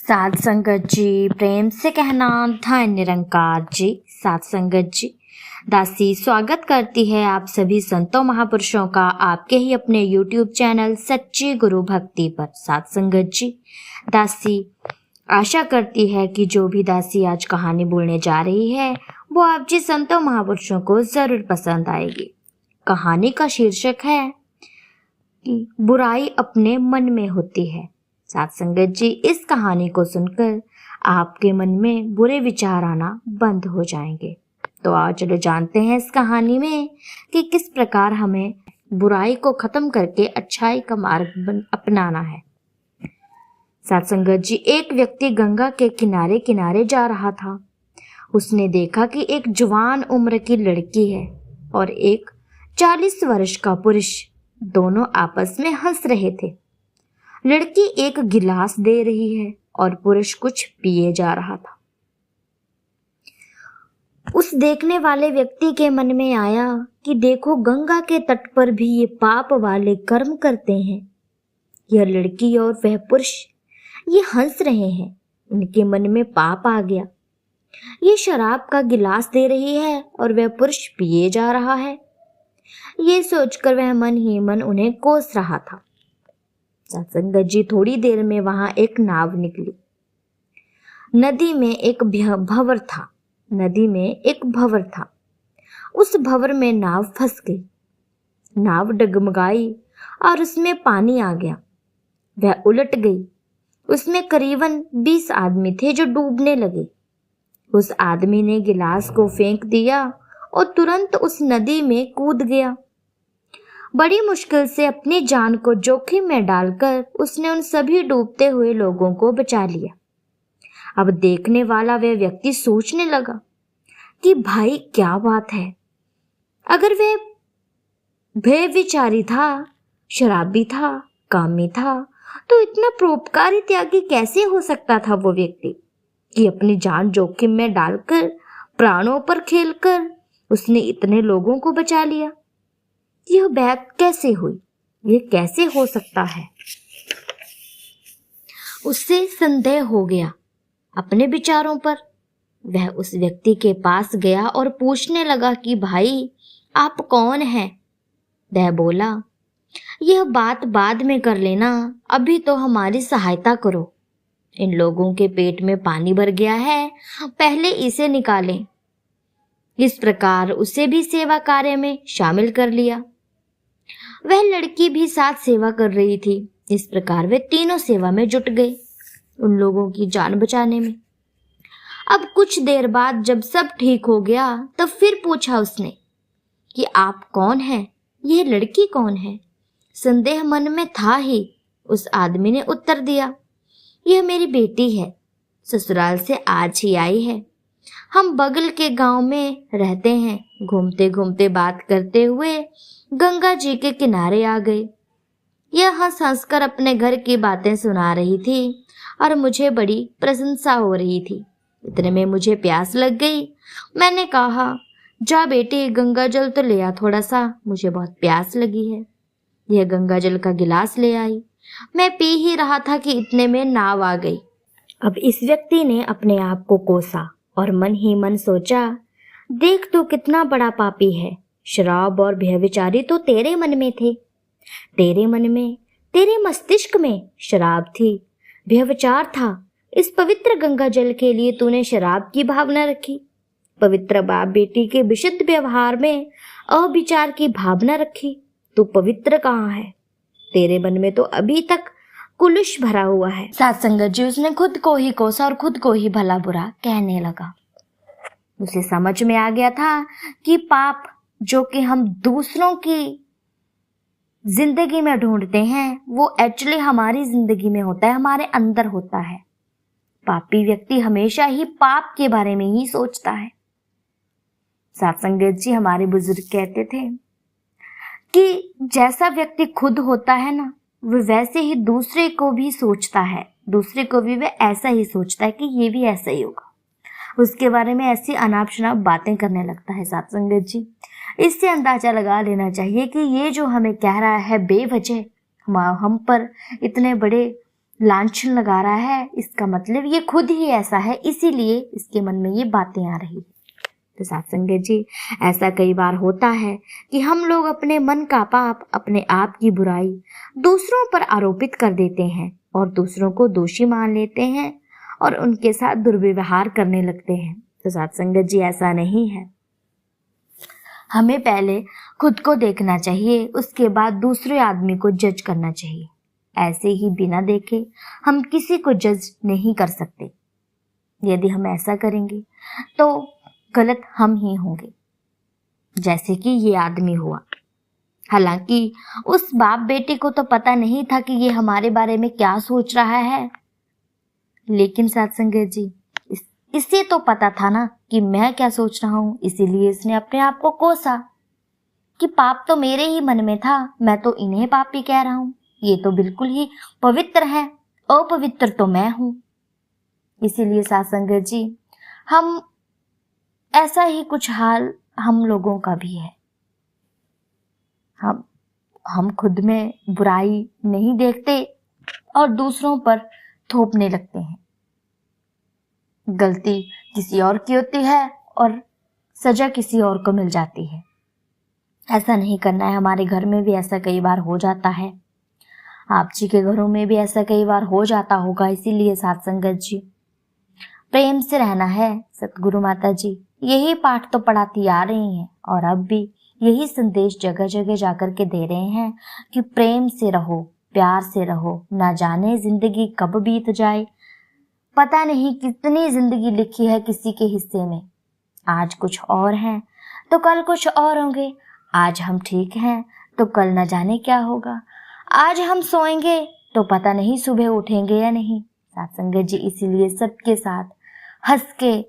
साध संगत जी, प्रेम से कहना धन निरंकार जी। साध संगत जी, दासी स्वागत करती है आप सभी संतों महापुरुषों का आपके ही अपने YouTube चैनल सच्ची गुरु भक्ति पर। साध संगत जी, दासी आशा करती है कि जो भी दासी आज कहानी बोलने जा रही है वो आप जी संतों महापुरुषों को जरूर पसंद आएगी। कहानी का शीर्षक है कि बुराई अपने मन में होती है। साध संगत जी, इस कहानी को सुनकर आपके मन में बुरे विचार आना बंद हो जाएंगे। तो आओ चलो जानते हैं इस कहानी में कि किस प्रकार हमें बुराई को खत्म करके अच्छाई का मार्ग अपनाना है। साध संगत जी, एक व्यक्ति गंगा के किनारे किनारे जा रहा था। उसने देखा कि एक जवान उम्र की लड़की है और एक 40 वर्ष का पुरुष दोनों आपस में हंस रहे थे। लड़की एक गिलास दे रही है और पुरुष कुछ पिए जा रहा था। उस देखने वाले व्यक्ति के मन में आया कि देखो, गंगा के तट पर भी ये पाप वाले कर्म करते हैं। यह लड़की और वह पुरुष ये हंस रहे हैं, इनके मन में पाप आ गया। ये शराब का गिलास दे रही है और वह पुरुष पिए जा रहा है। ये सोचकर वह मन ही मन उन्हें कोस रहा था। सत्संगत जी, थोड़ी देर में वहां एक नाव निकली। नदी में एक भंवर था। उस भंवर में नाव फंस गई। नाव डगमगाई और उसमें पानी आ गया। वह उलट गई। उसमें करीबन 20 आदमी थे जो डूबने लगे। उस आदमी ने गिलास को फेंक दिया और तुरंत उस नदी में कूद गया। बड़ी मुश्किल से अपनी जान को जोखिम में डालकर उसने उन सभी डूबते हुए लोगों को बचा लिया। अब देखने वाला वह व्यक्ति सोचने लगा कि भाई क्या बात है, अगर वह बेविचारी था, शराबी था, कामी था, तो इतना परोपकारी त्यागी कैसे हो सकता था वो व्यक्ति कि अपनी जान जोखिम में डालकर, प्राणों पर खेलकर उसने इतने लोगों को बचा लिया। यह बात कैसे हुई? यह कैसे हो सकता है? उससे संदेह हो गया अपने विचारों पर। वह उस व्यक्ति के पास गया और पूछने लगा कि भाई आप कौन हैं? वह बोला, यह बात बाद में कर लेना, अभी तो हमारी सहायता करो। इन लोगों के पेट में पानी भर गया है, पहले इसे निकालें। इस प्रकार उसे भी सेवा कार्य में शामिल कर लिया। वह लड़की भी साथ सेवा कर रही थी। इस प्रकार वे तीनों सेवा में जुट गए, उन लोगों की जान बचाने में। अब कुछ देर बाद जब सब ठीक हो गया तब फिर पूछा उसने कि आप कौन हैं? यह लड़की कौन है? संदेह मन में था ही। उस आदमी ने उत्तर दिया, यह मेरी बेटी है, ससुराल से आज ही आई है। हम बगल के गांव में रहते हैं। घूमते घूमते बात करते हुए गंगा जी के किनारे आ गए। यह हंस हंस कर अपने घर की बातें सुना रही थी और मुझे बड़ी प्रशंसा हो रही थी। इतने में मुझे प्यास लग गई। मैंने कहा, जा बेटी गंगा जल तो ले आ थोड़ा सा, मुझे बहुत प्यास लगी है। यह गंगा जल का गिलास ले आई। मैं पी ही रहा था कि इतने में नाव आ गई। अब इस व्यक्ति ने अपने आप को कोसा और मन ही मन सोचा, देख तो कितना बड़ा पापी है। शराब और व्यभिचारी तो तेरे मन में थे, तेरे मन में, तेरे मस्तिष्क में शराब थी, व्यभिचार था। इस पवित्र गंगा जल के लिए तूने शराब की भावना रखी। पवित्र बाप बेटी के विशुद्ध व्यवहार में अविचार की भावना रखी। तू पवित्र कहाँ है? तेरे मन में तो अभी तक कुलुष भरा हुआ है। साथ संगत जी, उसने खुद को ही कोसा और खुद को ही भला बुरा कहने लगा। उसे समझ में आ गया था कि पाप जो कि हम दूसरों की जिंदगी में ढूंढते हैं वो एक्चुअली हमारी जिंदगी में होता है, हमारे अंदर होता है। पापी व्यक्ति हमेशा ही पाप के बारे में ही सोचता है। साथ संगत जी, हमारे बुजुर्ग कहते थे कि जैसा व्यक्ति खुद होता है ना, वो वैसे ही दूसरे को भी सोचता है, दूसरे को भी वह ऐसा ही सोचता है कि ये भी ऐसा ही होगा। उसके बारे में ऐसी अनाप शनाप बातें करने लगता है। साथ संगत जी, इससे अंदाजा लगा लेना चाहिए कि ये जो हमें कह रहा है बेवजह हम पर इतने बड़े लांछन लगा रहा है, इसका मतलब ये खुद ही ऐसा है, इसीलिए इसके मन में ये बातें आ रही। तो साथ संगत जी, ऐसा कई बार होता है कि हम लोग अपने मन का पाप, अपने आप की बुराई दूसरों पर आरोपित कर देते हैं और दूसरों को दोषी मान लेते हैं और उनके साथ दुर्व्यवहार करने लगते हैं। तो साथ संगत जी, ऐसा नहीं है। हमें पहले खुद को देखना चाहिए, उसके बाद दूसरे आदमी को जज करना चाहिए। ऐसे ही बिना देखे हम किसी को जज नहीं कर सकते। यदि हम ऐसा करेंगे तो गलत हम ही होंगे, जैसे कि ये आदमी हुआ। हालांकि उस बाप बेटे को तो पता नहीं था कि ये हमारे बारे में क्या सोच रहा है, लेकिन साथ संगत जी, इसे तो पता था ना कि मैं क्या सोच रहा हूं, इसीलिए इसने अपने आप को कोसा कि पाप तो मेरे ही मन में था, मैं तो इन्हें पापी कह रहा हूं, ये तो बिल्कुल ही पवित्र है, अपवित्र तो मैं हूं। इसीलिए साथ संगत जी, हम ऐसा ही कुछ हाल हम लोगों का भी है। हम खुद में बुराई नहीं देखते और दूसरों पर थोपने लगते हैं। गलती किसी और की होती है और सजा किसी और को मिल जाती है। ऐसा नहीं करना है। हमारे घर में भी ऐसा कई बार हो जाता है, आप जी के घरों में भी ऐसा कई बार हो जाता होगा। इसीलिए साथ संगत जी, प्रेम से रहना है। सतगुरु माता जी यही पाठ तो पढ़ाती आ रही हैं और अब भी यही संदेश जगह जगह जाकर के दे रहे हैं कि प्रेम से रहो, प्यार से रहो। ना जाने जिंदगी कब बीत जाए, पता नहीं कितनी जिंदगी लिखी है किसी के हिस्से में। आज कुछ और हैं तो कल कुछ और होंगे। आज हम ठीक हैं तो कल न जाने क्या होगा। आज हम सोएंगे तो पता नहीं सुबह उठेंगे या नहीं। साथ संगत जी, इसीलिए सबके साथ हंस के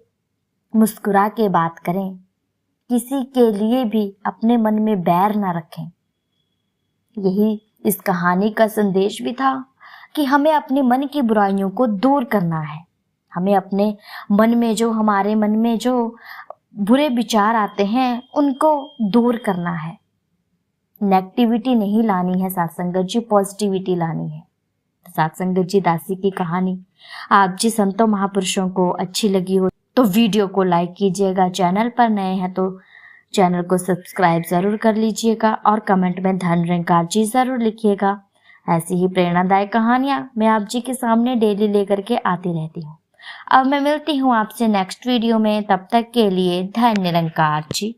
मुस्कुरा के बात करें। किसी के लिए भी अपने मन में बैर ना रखें। यही इस कहानी का संदेश भी था कि हमें अपने मन की बुराइयों को दूर करना है। हमें अपने मन में जो, हमारे मन में जो बुरे विचार आते हैं उनको दूर करना है। नेगेटिविटी नहीं लानी है साथ संगत जी, पॉजिटिविटी लानी है। साथ संगत जी, दासी की कहानी आप जी संतों महापुरुषों को अच्छी लगी हो तो वीडियो को लाइक कीजिएगा। चैनल पर नए हैं तो चैनल को सब्सक्राइब जरूर कर लीजिएगा और कमेंट में धन निरंकार जी जरूर लिखिएगा। ऐसी ही प्रेरणादायक कहानियां मैं आप जी के सामने डेली लेकर के आती रहती हूँ। अब मैं मिलती हूँ आपसे नेक्स्ट वीडियो में, तब तक के लिए धन निरंकार जी।